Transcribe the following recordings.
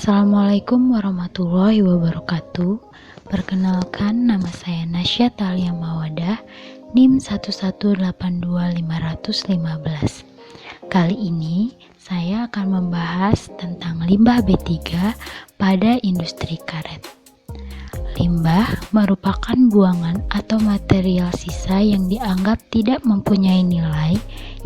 Assalamualaikum warahmatullahi wabarakatuh. Perkenalkan, nama saya Nasya Talia Mawadah, NIM 1182515. Kali ini saya akan membahas tentang limbah B3 pada industri karet. Limbah merupakan buangan atau material sisa yang dianggap tidak mempunyai nilai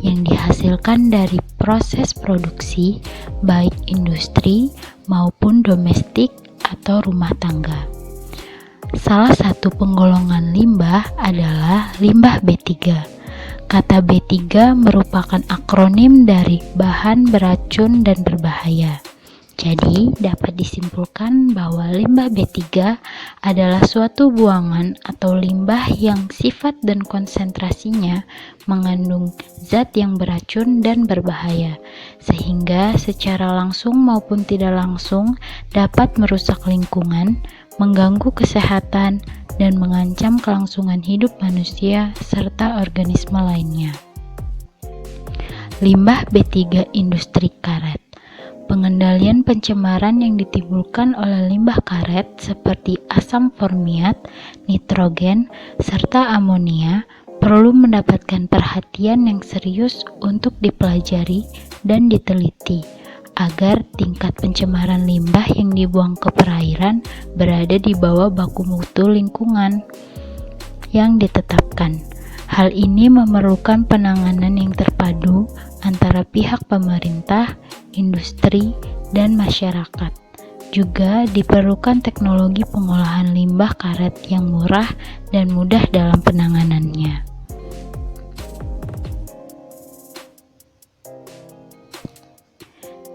yang dihasilkan dari proses produksi, baik industri maupun domestik atau rumah tangga. Salah satu penggolongan limbah adalah limbah B3. Kata B3 merupakan akronim dari bahan beracun dan berbahaya. Jadi, dapat disimpulkan bahwa limbah B3 adalah suatu buangan atau limbah yang sifat dan konsentrasinya mengandung zat yang beracun dan berbahaya, sehingga secara langsung maupun tidak langsung dapat merusak lingkungan, mengganggu kesehatan, dan mengancam kelangsungan hidup manusia serta organisme lainnya. Limbah B3 industri karet. Pengendalian pencemaran yang ditimbulkan oleh limbah karet seperti asam formiat, nitrogen, serta amonia perlu mendapatkan perhatian yang serius untuk dipelajari dan diteliti agar tingkat pencemaran limbah yang dibuang ke perairan berada di bawah baku mutu lingkungan yang ditetapkan. Hal ini memerlukan penanganan yang terpadu antara pihak pemerintah, industri, dan masyarakat. Juga diperlukan teknologi pengolahan limbah karet yang murah dan mudah dalam penanganannya.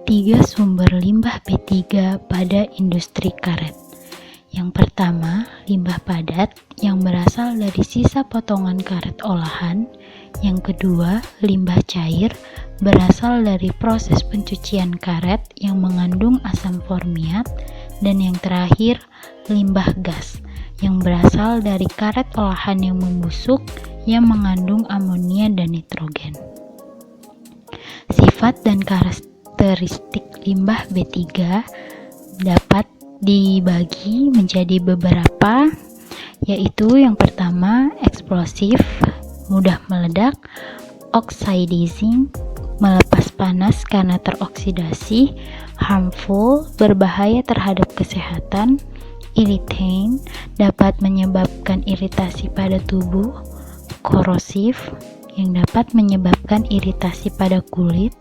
Tiga sumber limbah B3 pada industri karet. Yang pertama, limbah padat yang berasal dari sisa potongan karet olahan. Yang kedua, limbah cair berasal dari proses pencucian karet yang mengandung asam formiat. Dan yang terakhir, limbah gas yang berasal dari karet olahan yang membusuk yang mengandung amonia dan nitrogen. Sifat dan karakteristik limbah B3 dapat dibagi menjadi beberapa, yaitu yang pertama, eksplosif, mudah meledak, oxidizing, melepas panas karena teroksidasi, harmful, berbahaya terhadap kesehatan, irritant, dapat menyebabkan iritasi pada tubuh, korosif, yang dapat menyebabkan iritasi pada kulit,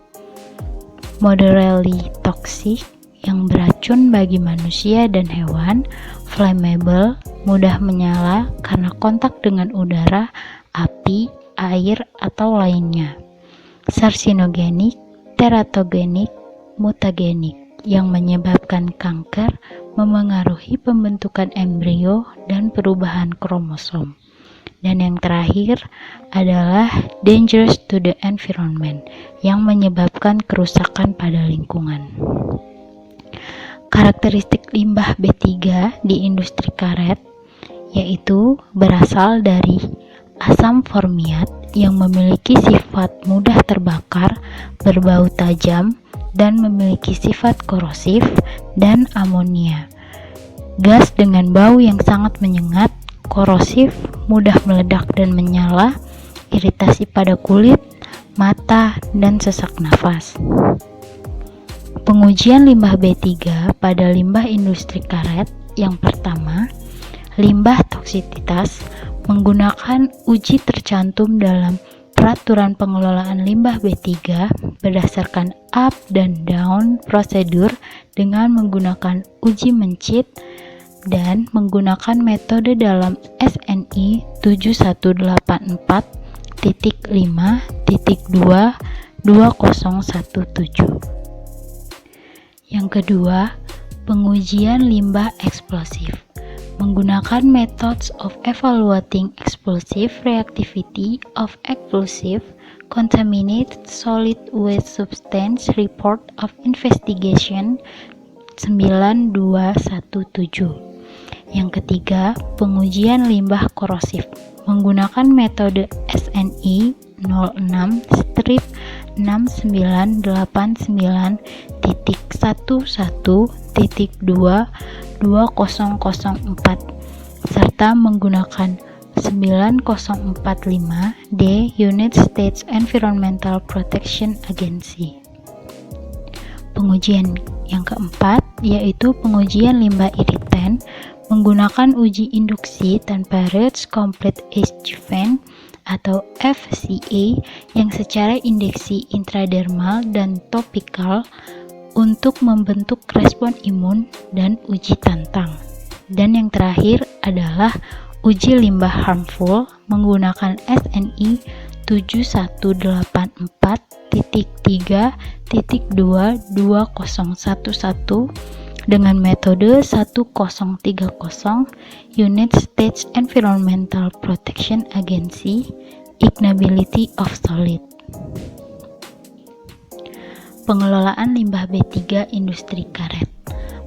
moderately toxic, yang beracun bagi manusia dan hewan, flammable, mudah menyala karena kontak dengan udara, api, air, atau lainnya, carcinogenic, teratogenik, mutagenik, yang menyebabkan kanker, memengaruhi pembentukan embrio dan perubahan kromosom. Dan yang terakhir adalah dangerous to the environment, yang menyebabkan kerusakan pada lingkungan. Karakteristik limbah B3 di industri karet yaitu berasal dari asam formiat yang memiliki sifat mudah terbakar, berbau tajam, dan memiliki sifat korosif, dan amonia. Gas dengan bau yang sangat menyengat, korosif, mudah meledak dan menyala, iritasi pada kulit, mata, dan sesak nafas. Pengujian limbah B3 pada limbah industri karet. Yang pertama, limbah toksisitas menggunakan uji tercantum dalam Peraturan Pengelolaan Limbah B3 berdasarkan up dan down prosedur dengan menggunakan uji mencit dan menggunakan metode dalam SNI 7184.5.2.2017. Yang kedua, pengujian limbah eksplosif menggunakan methods of evaluating explosive reactivity of explosive contaminated solid waste substance report of investigation 9217. Yang ketiga, pengujian limbah korosif menggunakan metode SNI 06-6989.1 serta menggunakan 9045D United States Environmental Protection Agency. Pengujian yang keempat yaitu pengujian limbah irritan menggunakan uji induksi tanpa Rhodes Complete Adjuvant atau FCA yang secara injeksi intradermal dan topikal untuk membentuk respon imun dan uji tantang. Dan yang terakhir adalah uji limbah harmful menggunakan SNI 7184.3.22011 dengan metode 1030 United States Environmental Protection Agency Ignability of Solid. Pengelolaan limbah B3 industri karet.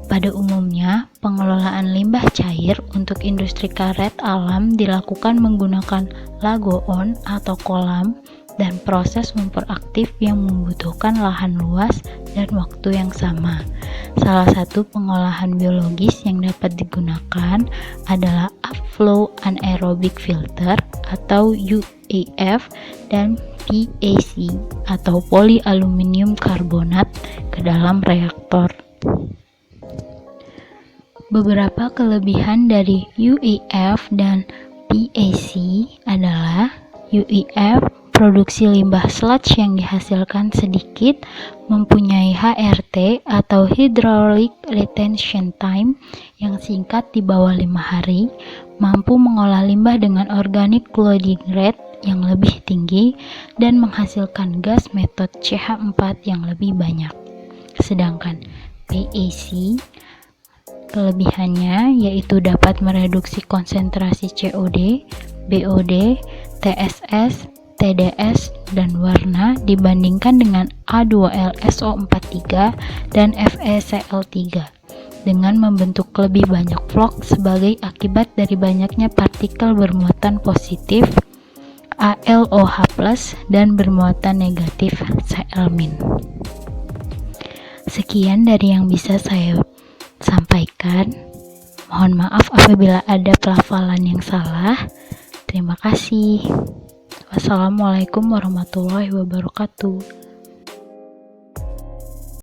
Pada umumnya, pengelolaan limbah cair untuk industri karet alam dilakukan menggunakan lagoon atau kolam dan proses memperaktif yang membutuhkan lahan luas dan waktu yang sama. Salah satu pengolahan biologis yang dapat digunakan adalah upflow anaerobic filter atau UAF dan PAC atau polyaluminium karbonat ke dalam reaktor. Beberapa kelebihan dari UAF dan PAC adalah UAF produksi limbah sludge yang dihasilkan sedikit, mempunyai HRT atau Hydraulic Retention Time yang singkat di bawah 5 hari, mampu mengolah limbah dengan organic loading rate yang lebih tinggi, dan menghasilkan gas metode CH4 yang lebih banyak. Sedangkan PAC kelebihannya yaitu dapat mereduksi konsentrasi COD, BOD, TSS, TDS, dan warna dibandingkan dengan A2L-SO43 dan FeCl3 dengan membentuk lebih banyak vlog sebagai akibat dari banyaknya partikel bermuatan positif ALOH+ dan bermuatan negatif Cl-. Sekian dari yang bisa saya sampaikan. Mohon maaf apabila ada pelafalan yang salah. Terima kasih. Wassalamualaikum warahmatullahi wabarakatuh.